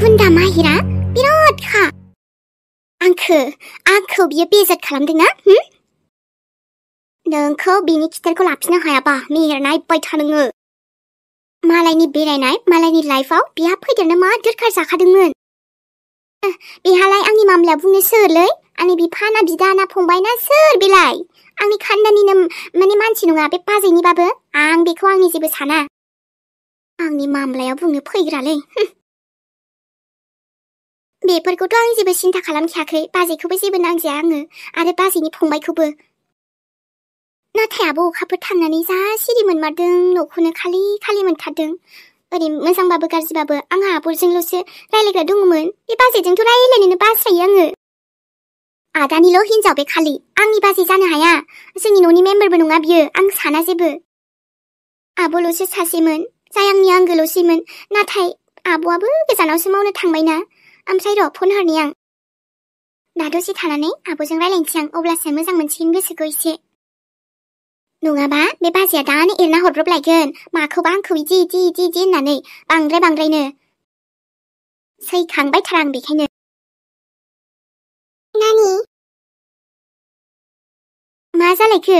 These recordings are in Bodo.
गुन्दा माहिरा बिरादखा। आंखौ बियो बेजात खालामदोंना? नोंखौ बिनि खिथेरखौ लाफिननो हायाबा मेरनायबाय था नोङो। मालायनि बेरायनाय, मालायनि लाइफआव बिहा फैदेरनो मा दरखार जाखादोंमोन? बेहालाय आंनि मामलाया बुंनो सोरलै? आंनि बिफा ना बिदा ना फंबाय ना सोर बेलाय? आंनि खानदानिनो माने मानसि नङा बे बाजैनिबाबो। आं बेखौ आंनि जेबो साना। आंनि मामलाया बुंनो फैग्रालै। बेफोरखौथ' आं जेबो सिन्था खालामखायाखै। बाजैखौबो जेबो नांजाया आङो आरो बाजैनि फंबायखौबो। नाथाय आब' अखाफोर थांनानै जा सिरि मोनमारदों, न'खौनो खालि मोनथारदों। ओरै मोजांबाबो गाज्रिबाबो आंहा आब'जोंल'सो रायलायग्रा दङमोन। बे बाजैजोंथ' रायलायनोनो बास्रायो आङो। आदानिल' हिनजाव बे खालि, आंनि बाजै जानो हाया। जोंनि न'नि मेम्बारबो नङा बियो, आं साना जेबो। आब'ल'सो सासेमोन, जाय आंनि आंगोल'सैमोन। नाथाय आब'आबो गोजानावसो मावनो थांबायना। ओमफ्राय र' फन हरनि आं। दा दसे थानानै आब'जों रायलायनोसै आं, अब्लासो मोजां मोनसिगोन गोसोखौ एसे। नङाबा बे बाजैया दानो एरना हरब्रबलायगोन माखौबा आंखौ इदि होननानै बांद्रायनो। सैखांबाय थारा आं बेखायनो। नानि मा जालायखो?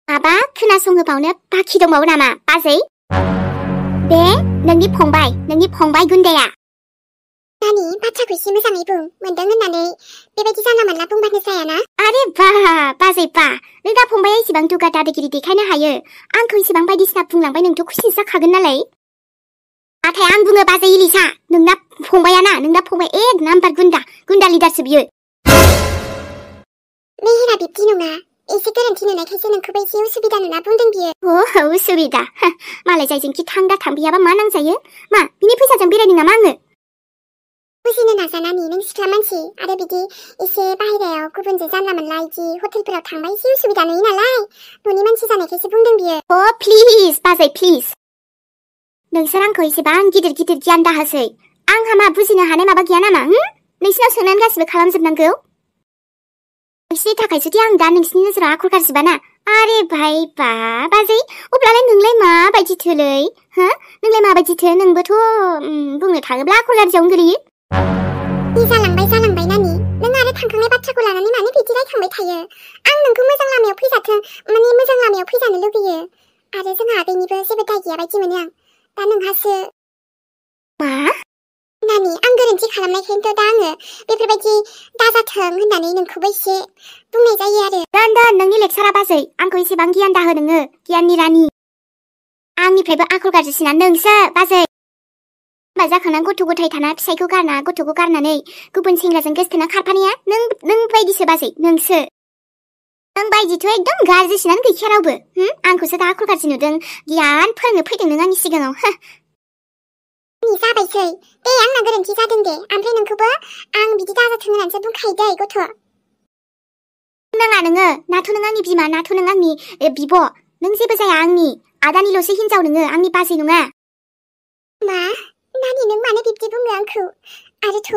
माबा खोनासंहोबावनो बाखि दंबावो नामा बाजै? बे नोंनि फंबाय गुन्दाया। नानि बाथ्राखौ एसे मोजाङै बुं, मोनदों होननानै बेबायदि जानला मोनला बुंबानो जायाना? आरे बा बाजै बा, नों दा फंबाया इसेबां दुगा दादागिरि देखायनो हायो। आंखौ इसेबां बायदिसिना बुंलांबाय नोंथ' खुसि जाखागोन नालाय। नाथाय आं बुङो बाजै इलिसा, नोंना फंबाय एक नाम्बार गुन्दा लिडारसो बियो। मेहेरा बिब्दि नङा, एसे गोरोन्थि नुनायखायसो नोंखौबो एसे उसुबिदा नुना बुंदों बियो। उसुबिदा? मालाय जायजोंखि थां दा थां बियाबा मा नांजायो? मा बिनि फैसाजों बेरायदों नामा आङो? बुजिनो नाजानानि, नों सिख्ला मानसि आरो बिदि एसे बाहेरायाव गुबुनजों जानला मोनला इदि हटेलफोराव थांबा एसे उसुबिदा नुयो नालाय, न'नि मानसि जानायखायसो बुंदों बियो। प्लिज बाजै प्लिज। नोंसोर आंखौ एसेबां गिदिर गियान दाहोसै। आंहा मा बुजिनो हानाय माबा गैया नामा? नोंसिनाव सोंनानै गासिबो खालामजोबनांगौ? नोंसिनि थाखाय जुदि आं दा नोंसिनि नोजोराव आखल गाज्रिबाना, आरे भाई बा बाजै, अब्लालाय नोंलाय माबायदिथोलै? नोंलाय माबायदिथो? नोंबोथ' बुंनो थाङोब्ला आखल गाज्रियावनो गोलैयो। जालांबाय नानि, नों आरो थांखांनाय बाथ्राखौ लानानै मानो बिदि रायखांबाय थायो? आं नोंखौ मोजां लामायाव फैजानो लुगैयो। आरो जोंहा आगैनिबो जेबो दाय गैया बायदि मोनो आं। दा नोंहासो। मा? नानि, आं गोरोन्थि खालामनायखायनोथ' दा आङो बेफोरबायदि दाजाथों होननानै नोंखौबो एसे बुंनाय जायो आरो। दोन नोंनि लेक्सारा बाजै, आंखौ एसेबां गियान दाहो नोङो, गियाननि रानि। आंनिफ्रायबो आखल गाज्रिसिना नोंसो बाजै। हाबा जाखांना गथ' गथाय थाना फिसायखौ गारना गथ'खौ गारनानै गुबुन सेंग्राजों गोसथोना खारफानाया नों बायदिसो बाजै, नोंसो। नों बायदिथ' एकदम गाज्रिसिनानो गैखाया रावबो। आंखौसो दा आखल गाज्रि नुदों, गियान फोरोंनो फैदों नों आंनि सिगाङाव। जाबायसै दे, आंना गोरोन्थि जादों दे। ओमफ्राय नोंखौबो आं बिदि दाजाथों होननानैसो बुंखायो दै गथ'। नाङा नोङो, नाथ' नों आंनि बिमा, नाथ' नों आंनि बिब'। नों जेबो जाया आंनि, आदानिल'सो हिनजाव नोङो, आंनि बाजै नङा। मा? नानि नों मानो बिब्दि बुङो आंखौ? आरोथ'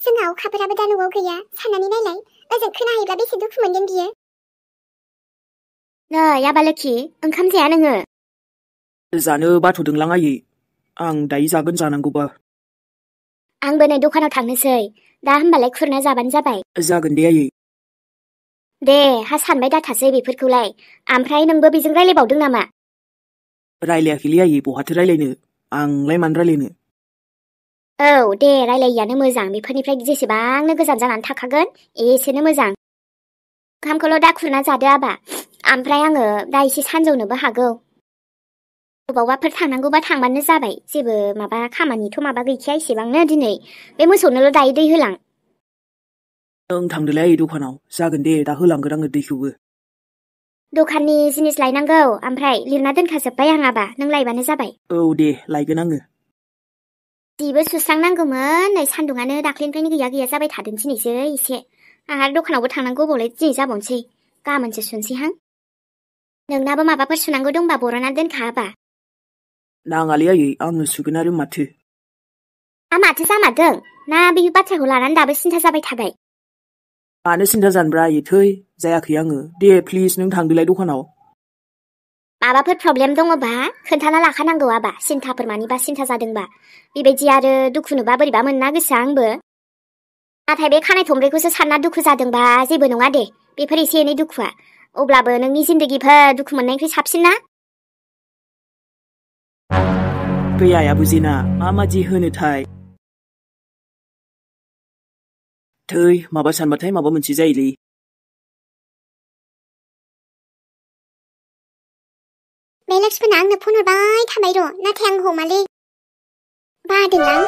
जोंहा अखाफोराबो दा न'आव गैया, साननानै नायलाय, ओजों खोनाहैब्ला बेसे दुखु मोनगोन बियो। नै आबालोखि, ओंखाम जाया नोङो? जानो बाथ'दोंलां आयै, आं दायो जागोन जानांगौबा। आंबो नै दखानाव थांनोसै, दा होमबालाय खुरना जाबानो जाबाय। जागोन दे आयै। दे हा सानबाय दाथासै बेफोरखौलाय। ओमफ्राय नोंबो बेजों रायलायबावदों नामा? रायलायाखैलै आयै, बहाथो रायलायनो, आंलाय मानो रायलायनो। औ दे, रायलायैयानो मोजां। बेफोरनिफ्राय जेसेबांनो गोजान जानानै थाखागोन एसेनो मोजां। ओंखामखौल' दा खुरना जादो आबा, ओमफ्राय आङो दा एसे सानजौनोबो हागौ। बबावबाफोर थांनांगौबा थांबानो जाबाय, जेबो माबा खामानिथ' माबा गैखाया एसेबांनो दिनै। बे मोसौनोल' दायो दै होलां। नों थांदोलाय आयै दखानाव, जागोन दे, दा होलांगोन आङो दैखौबो। दखाननि जिनिस लायनांगौ, ओमफ्राय लिरना दोनखाजोब्बाय आं आबा, नों लायबानो जाबाय। औ दे, लायगोन आङो। जिबो सुस्रांनांगौमोन, नै सान्दुङानो दाख्लैनिफ्रायनो गैया जाबाय थादों दिनैसो एसे। आंहा दखानावबो थांनांगौ बावलाय दिनै जाबावनोसै, गाबोनसो सुनोसैहां। नोंनाबो माबाफोर सुनांगौ दंबा बर'ना दोनखा आबा। नाङालै आयै, आंनो सुगोन आरो माथो। माथो जामारदों? ना बे बाथ्राखौ लानानै दाबो सिन्था जाबाय थाबाय? मानो सिन्था जानोब्रा आयै, थै जायाखै आङो। दे प्लिज नों थांदोलाय दखानाव। माबाफोर प्रब्लेम दङबा खोन्थाना लाखानांगौ आबा सिन्थाफोर मानिबा सिन्था जादोंबा बेबायदि आरो दुखु नुबा बोरैबा मोनना गोसोआ आंबो नाथाय बे खानाय थंब्लेखौसो सानना दुखु जादोंबा जेबो नङा दे बेफोर एसे एनै दुखुआ अब्लाबो नोंनि जिन्दगीफोर दुखु मोननायनिख्रुइ साबसिन ना गैया बुजिना माबादि होनोथाय थै माबा सानबाथाय माबा मोनसे जायोलै बे लक्ष्मणआ आंनो फन हरबाय थाबाय र' नाथाय आं हमालै बादोंलां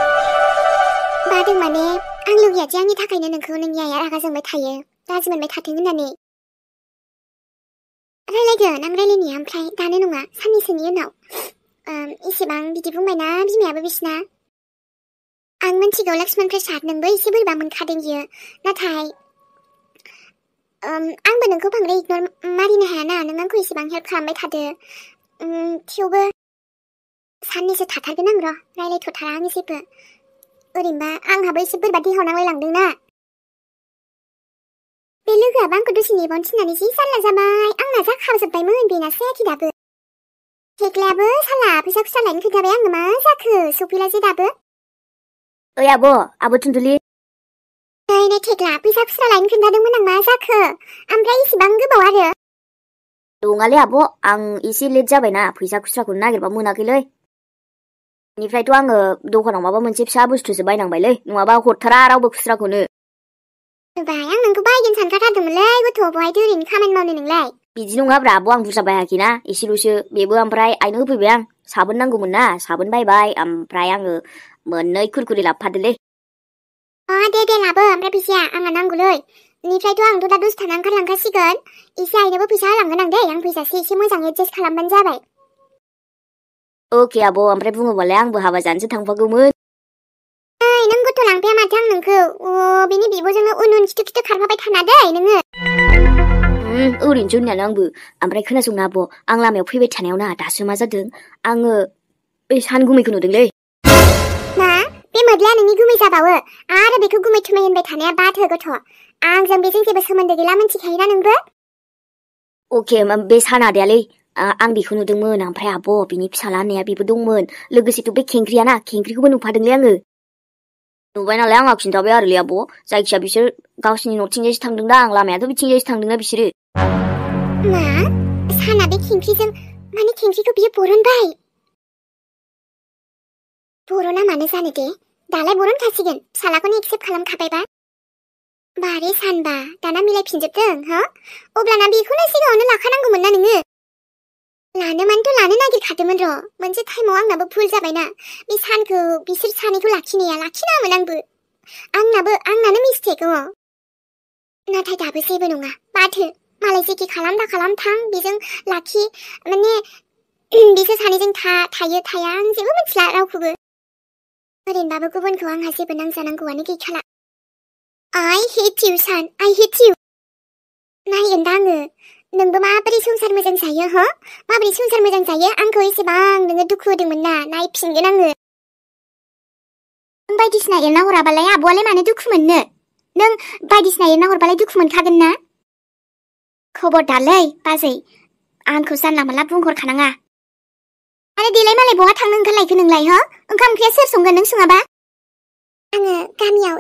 बादों माने आं लुगैया जे आंनि थाखायनो नोंखौ नोंनि आइया रागा जोंबाय थायो लाजि मोनबाय थाथों होननानै रायलायगोन आं रायलायनाया ओमफ्राय दानो नङा साननैसोनि उनाव इसेबां बिदि बुंबायना बिमायाबो बिसिना आं मिथिगौ लक्ष्मण प्रसाद नोंबो एसे बोरैबा मोनखादों बियो नाथाय आंबो नोंखौ बांद्राय इगनर मारिनो हायाना नों आंखौ इसेबां हेल्प खालामबाय थादो थेवबो साननैसो थाथारगोन आं र' रायलायथ'थारा आं जेबो ओरैनोबा आंहाबो एसे बोरैबा देहायाव नांलायलांदोंना बे लोगोआबो आंखौ दसे नेबावनो थिननानै जि जारला जाबाय आंना जाखाजोब्बायमोन बेनासो जायाखै दाबो थेख्लायाबो साला फैसा खुस्रा लायनो खोन्थाबाय आंनो मा जाखो सफैला जे दाबो ओइ आब' थुनथुलि नै थेख्ला फैसा खुस्रा लायनो खोन्थादोंमोन आं मा जाखो ओमफ्राय इसेबां गोबाव आरो नङालै आब' आं एसे लेट जाबायना फैसा खुस्राखौ नागिरबा मोनाखैलै बेनिफ्रायथ' आङो दखानाव माबा मोनसे फिसा बुस्थुसो बायनांबायलै नङाबा हरथारा रावबो खुस्राखौनो बाय आं नोंखौ बायगोन सानखाथारदोंमोनलै गथ' बहायथो ओरैनो खामानि मावनो नोंलाय बिदि नङाब्रा आब' आं बुरजा बायाखैना एसेल'सो बेबो ओमफ्राय आइनो होफैबाय आं साबोन नांगौमोन ना साबोन बायबाय ओमफ्राय आङो मोननै कुरकुरि लाबोफादोलै दे लाबो ओमफ्राय फैसाया आंहा नांगौलै बेनिफ्रायथ' आंथ' दा दसे थाना ओंखारलांखासिगोन एसे आइनोबो फैसा होलांगोन आं दे आं फैसासे एसे मोजां एडजास्ट खालामबानो जाबाय अके आब' ओमफ्राय बुङोबालाय आंबो हाबा जानोसो थांफागौमोन नों गथ' लांफाया माथो आं नोंखौ बिनि बिब'जोंनो उन खिथु खिथु खारफाबाय थाना दै नोङो ओरैनोसो होननानै आंबो ओमफ्राय खोनासंना आब' आं लामायाव फैबाय थानायाव ना दासो मा जादों आङो बे सान गुमैखौ नुदोंलै मा बे मोद्लाया नोंनि गुमै जाबावो आरो बेखौ गुमै थुमै होनबाय थानाया बाथो गथ' आंजों बेजों जेबो सोमोन्दो गैला मिन्थिखायोना नोंबो अके बे सान आदायालै आं बेखौ नुदोंमोन ओमफ्राय आब' बिनि फिसाला होननाया बेबो दंमोन लोगोसेथ' बे खेंख्रियाना खेंख्रिखौबो नुफादोंलै आङो नुबाय नालाय आंहा खिन्थाबाय आरोलै आब' जायखिया बिसोर गावसिनि न'थिंजायसो थांदोंदां लामायाथ' बिथिंजायसो थांदोंना बिसोरो मा साना बे खेंख्रिजों माने खेंख्रिखौ बियो बरनबाय बरना मानो जानो दे दालाय बरनखासिगोन फिसालाखौनो एक्सेप्ट खालामखाबायबा बारे सानबा दाना मिलायफिनजोबदों हो अब्लाना बेखौनो सिगाङावनो लाखानांगौमोन ना नोङो लानो मानोथ' लानो नागिरखादोंमोन र' मोनसे टाइमाव आंनाबो भुल जाबायना बे सानखौ बिसोर सानैखौ लाखिनाङामोन आंनानो मिस्टेक नाथाय दाबो जेबो नङा माथो मालाय जेखि खालाम दा खालामथां बेजों लाखि माने बिसोर सानैजों थायो थाया आं जेबो मिथिला रावखौबो ओरैनोबाबो गुबुनखौ आंहा जेबो नांजानांगौआनो गैखाला I hate you सान I hate you नायगोन दा आङो नोंबो माबोरै संसार मोजां जायो हो माबोरै संसार मोजां जायो आंखौ एसेबां नोङो दुखु होदोंमोन ना नायफिनगोन आङो नों बायदिसिना एरना हराबालाय आब'आलाय मानो दुखु मोननो नों बायदिसिना एरना हरबालाय दुखु मोनखागोन ना खबरदारलै बाजै आंखौ जानला मोनला बुंहरखानाङा आरो देलाय मालाय बहा थांनो ओंखारलायखो नोंलाय हो ओंखाम ओंख्रिया सोर संगोन नों सङाबा आङो गामियाव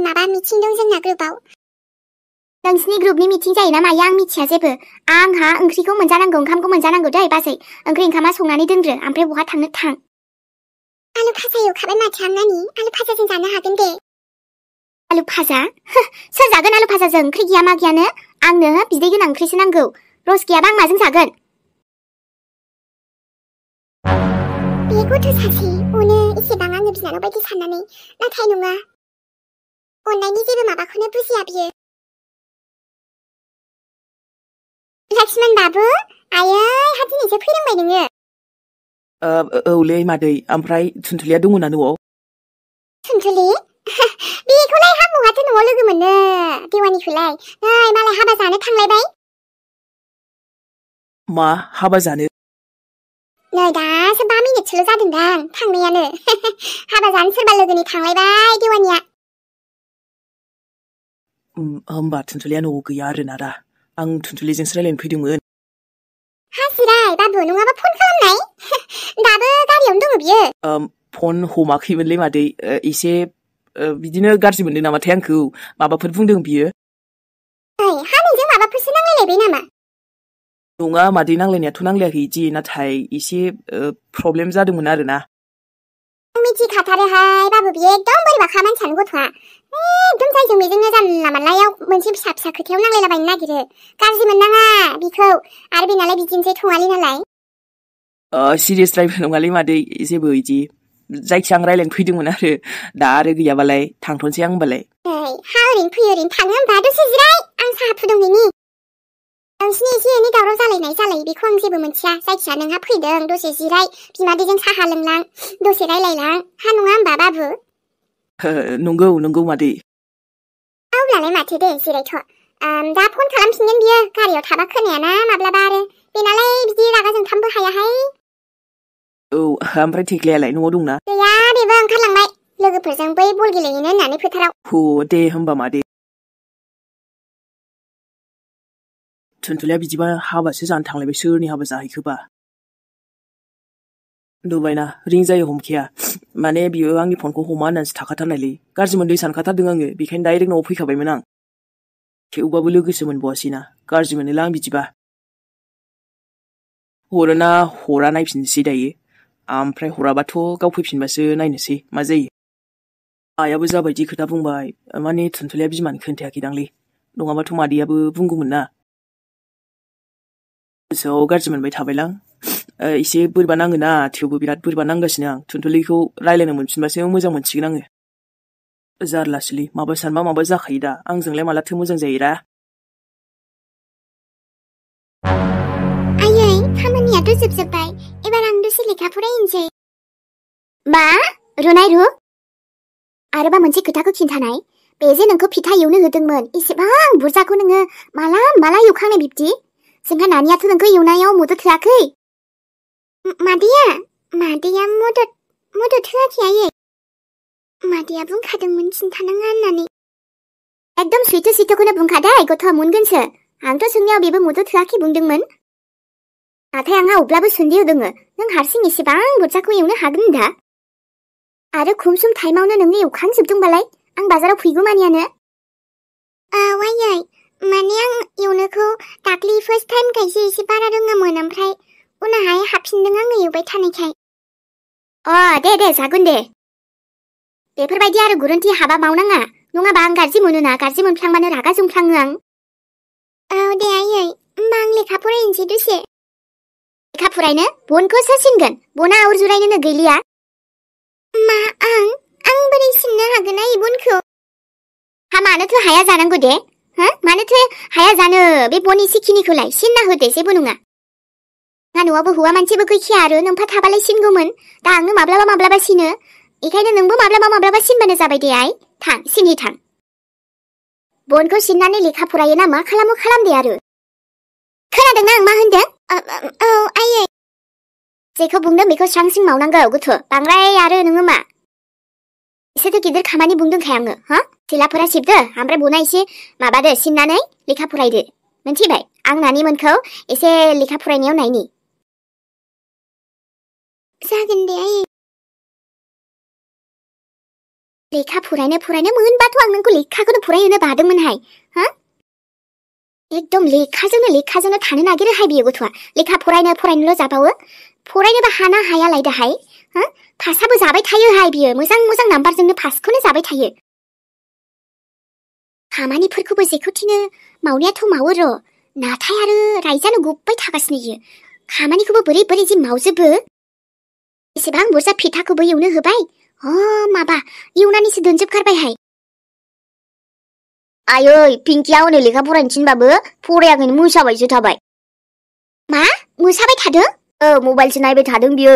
माबा मिटिं दं जोंना ग्रुपआव नोंसिनि ग्रुपनि मिटिं जायोना मायो आं मिथिया जेबो आंहा ओंख्रिखौ मोनजानांगौ ओंखामखौ मोनजानांगौ दै बाजै ओंख्रि ओंखामा संनानै दोनग्रो ओमफ्राय बहा थांनो थां आलु भाजा एवखाबाय माथो आं नानि आलु भाजाजों जानो हागोन दे आलु भाजा सोर जागोन आलु भाजाजों ओंख्रि गैया मा गैयानो आंनो बिदै गोनां ओंख्रिसो नांगौ रस गैयाबा आं माजों जागोन बे गथ' सासे अनो एसेबां आङो बिनानाव बायदि साननानै नाथाय नङा अननायनि जेबो माबाखौनो बुजिया बियो लक्ष्मण बाबु आयै हा दिनैसो फैरोंबाय नोङो औलै मादै ओमफ्राय थुनथुलिया दङना न'आव थुनथुलि बेखौलाय हा बहाथो न'आव लोगो मोननो देवानिखौलाय नै मालाय हाबा जानो थांलायबाय मा हाबा जानो नै दासो 5 मिनिटसोल' जादोंदां थांनायानो हाबा जानो सोरबा लोगोनि थांलायबाय देवानिया होमबा थुनथुलिया न'आव गैया आरोना दा आं थुनथुलिजोंसो रायलायनो फैदोंमोन हाजिराय बाबु नङाबा फन खालामनाय दाबो गारियावनो दङ बियो फन हमाखैमोनलै मादै एसे बिदिनो गाज्रि मोनदों नामाथाय आंखौ माबाफोर बुंदों बियो हा नोंजों माबाफोरसो नांलायलायबाय नामा नङा मादै नांलायनायाथ' नांलायाखै इदि नाथाय एसे प्रब्लेम जादोंमोन आरोना मिथिखाथारोहाय बाबु बियो एकदम बोरैबाखा मानसियानो गथ'आ एकदम जायजों बेजोंनो जानला मानलायाव मोनसे फिसा फिसा खोथायाव नांलायलाबायनो नागिरो गाज्रि मोननाङा बिखौ आरो बेनालाय बिदिनोसै थङालि नालाय सिरियास द्राइभ नङालै मादै जेबो इदि जायखिया आं रायलायनो फैदोंमोन आरो दा आरो गैयाबालाय थांथ'नोसै आं होमबालाय हा ओरैनो फैयो ओरैनो थाङो होमबा दसे जिराय आं साहा फुदुंनायनि नोंसिनि एसे एनै दावराव जालाय बेखौ आं जेबो मोनथिया जायखिया नोंहा फैदों दसे जिराय बिमादैजों साहा लोंलां दसे रायलायलां हा नङा होमबा बाबु नंगौ मादै अब्लालाय माथो दे जिरायथ' दा फन खालामफिनगोन बियो गारियाव थाबा खोनायाना माब्लाबा आरो बेनालाय बिदि रागा जोंखांबो हायाहाय ओमफ्राय थेख्लायालाय न'आव दंना गैया बेबो ओंखारलांबाय लोगोफोरजों बै बल गेलेहैनो होननानै फोथाराव दे होमबा मादै थुनथुलिया बिदिबा हाबासो जानो थांलायबाय सोरनि हाबा जाहैखोबा नुबायना रिं जायो हमखाया माने बियो आंनि फनखौ हमा होननानैसो थाखाथारनायलै गाज्रि मोनदों सानखाथारदों आङो बेखायनो डाइरेक्ट न'आव फैखाबायमोन आं थेवबाबो लोगोसो मोनबावासैना गाज्रि मोनोला आं बिदिबा हरोना हरा नायफिननोसै दायो ओमफ्राय हराबाथ' गाव फैफिनबासो नायनोसै मा जायो आयाबो जाबायदि खोथा बुंबाय माने थुनथुलिया बिमानो खोन्थायाखैदांलै नङाबाथ' मादैयाबो बुंगौमोन ना गोसोआव गाज्रि मोनबाय थाबायलां एसे बोरैबा नाङोना थेवबो बिराद बोरैबा नांगासिनो आं थुनथुलिखौ रायलायनो मोनफिनबासो मोजां मोनसिगोन आङो जारलासोलै माबा सानबा माबा जाखायो दा आंजोंलाय मालाथो मोजां जायोरा आयै खामानियाथ' जोबजोब्बाय एबार आं दसे लेखा फरायनोसै मा रुनाय रु आरोबा मोनसे खोथाखौ खिन्थानाय बे जे नोंखौ फिथा एवनो होदोंमोन एसेबां बुरजाखौ नोङो माला एवखांनाय बिब्दि जोंहा नानियाथ' नोंखौ एवनायाव मदद होआखै मादैया मदद होआखै आयै मादैया बुंखादोंमोन खिन्थानाङा होननानै एकदम सैथोखौनो बुंखादों गथ'आ मोनगोनसो आंथ' सोंनायाव बेबो मदद होआखै बुंदोंमोन नाथाय आंहा अब्लाबो सन्देह दङ नों हारसिं एसेबां बुरजाखौ एवनो हागोन दा आरो खम सम टाइमावनो नोंनो एवखांजोबदोंबालाय आं बाजाराव फैगौमानियानो आयै माने आं एवनोखौ दाख्लि फार्स्ट टाइम खायसे एसे बारा रोङामोन ओमफ्राय उनावहाय हाबफिनदों आङो एवबाय थानायखाय दे जागोन दे बेफोरबायदि आरो गुरन्थि हाबा मावनाङा नङाबा आं गाज्रि मोनोना गाज्रि मोनफ्लांबानो रागा जोंफ्लाङो आं दे आयै होमबा आं लेखा फरायनोसै दसे लेखा फरायनो बनखौ सोर सिनगोन बना अर जुरायनोनो गैलिया मा आं बोरै सिननो हागोन आयै बनखौ मानोथो हाया जानांगौ दे मानोथो हाया जानो बे बन एसेखिनिखौलाय सिनना होदे जेबो नङा न'आवबो हौवा मानसिबो गैखाया आरो नोंफा थाबालाय सिनगौमोन दा आंनो माब्लाबा सिनो बेखायनो नोंबो माब्लाबा सिनबानो जाबाय दे आइ थां सिनहै थां बनखौ सिननानै लेखा फरायो ना मा खालामो खालामदे आरो खोनादोंना आं मा होनदों औ आयै जेखौ बुंदों बेखौ स्रां स्रिं मावनांगौ गथ' बांद्राय आरो नोङो मा एसेथ' गिदिर खामानि बुंदोंखाय आङो थेलाफोरा सिबदो ओमफ्राय बना एसे माबादो सिननानै लेखा फरायदो मोनथिबाय आं नानिमोनखौ एसे लेखा फरायनायाव नायनि जागोन दे आयै लेखा फरायनो मोनबाथ' आं नोंखौ लेखाखौनो फरायहोनो बादोंमोनहाय एकदम लेखाजोंनो थानो नागिरोहाय बियो गथ'आ लेखा फरायनोल' जाबावो फरायनोबा हाना हायालाय दाहाय पासआबो जाबाय थायोहाय बियो मोजां नाम्बारजोंनो पासखौनो जाबाय थायो खामानिफोरखौबो जेखौ थिनो मावनायाथ' मावो र' नाथाय आरो रायजानो गब्बाय थागासिनो इयो खामानिखौबो बोरै जि मावजोबो एसेबां बुरजा फिथाखौबो एवनो होबाय माबा एवनानैसो दोनजोबखारबायहाय आयै पिंकिया हनै लेखा फरायनो थिनबाबो फरायाखैनो मोसाबायसो थाबाय मा मोसाबाय थादों मबाइलसो नायबाय थादों बियो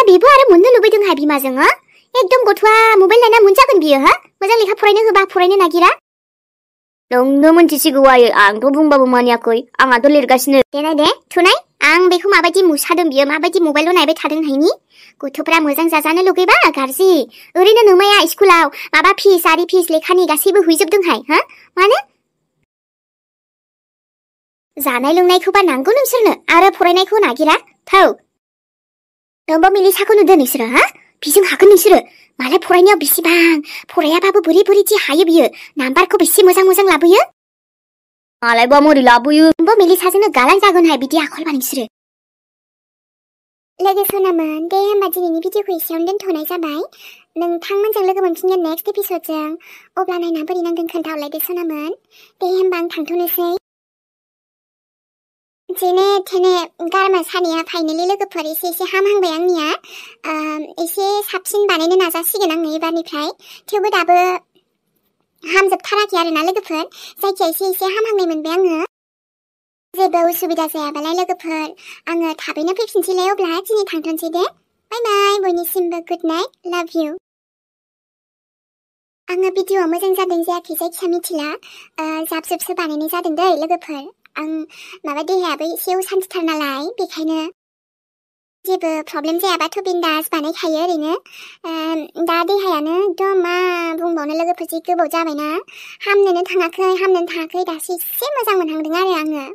बेबो आरो मोननो लुबैदोंहाय बिमाजों एकदम गथ'आ मबाइल नायना मोनजागोन बियो मोजां लेखा फरायनो होबा फरायनो नागिरा नोंनो मोनथिसिगौ आयै आंथ' बुंबाबो मानियाखै आंहाथ' लिरगासिनो दे थुनाय आं बेखौ माबायदि मोसादों बियो माबायदि मबाइलल' नायबाय थादों हायनि गथ'फ्रा मोजां जाजानो लुगैबा गाज्रि ओरैनो नोमाया स्कुलाव माबा फिस आरि फिस लेखानि गासैबो हैजोबदोंहाय मानो जानाय लोंनायखौबा नांगौ नोंसोरनो आरो फरायनायखौ नागिरा थौ नोंबो मिलिसाखौ नुदों नोंसोरो हा बिजों हागोन नोंसोरो मालाय फरायनायाव बेसेबां फरायाबाबो बोरै बोरैथि हायो बियो नाम्बारखौ बेसे मोजां लाबोयो मालायबा मोरै लाबोयो नोंबो मिलिसाजोंनो गालां जागोनहाय बिदि आखलबा नोंसोरो लोगो सनामोन दे होमबा दिनैनि भिडिअखौ एसेयावनो दोनथ'नाय जाबाय नोंथांमोनजों लोगो मोनफिनगोन नेक्स्ट एपिसोडजों अब्ला नायना बोरै नांदों खोन्थाहरलायदो सनामोन दे होमबा आं थांथ'नोसै जेने थेने गारमा सानाया फाइनेलि लोगोफोर एसे हामहांबाय आंनिया एसे साबसिन बानायनो नाजासिगोन आङो एबारनिफ्राय थेवबो दाबो हामजोबथाराखै आरोना लोगोफोर जायखिया एसे हामहांनाय मोनबाय आङो जेबो उसुबिदा जायाबालाय लोगोफोर आङो थाबैनो फैफिनसैलाय अब्ला दिनै थांथ'नोसै दे बाय बाय बयनिसिमबो गुड नाइट लाभ इउ आङो भिडिअआ मोजां जादों जायाखै जायखिया मिथिला जाबजोबसो बानायनाय जादों दै लोगोफोर आं माबा देहायाबो एसे असान्थिथार नालाय बेखायनो जेबो प्रब्लेम जायाबाथ' बिन्दास बानायखायो ओरैनो दा देहायानो एकदम मा बुंबावनो लोगोफोर जि गोबाव जाबायना हामनोनो थाङाखै दासो एसे मोजां मोनहांदों आरो आङो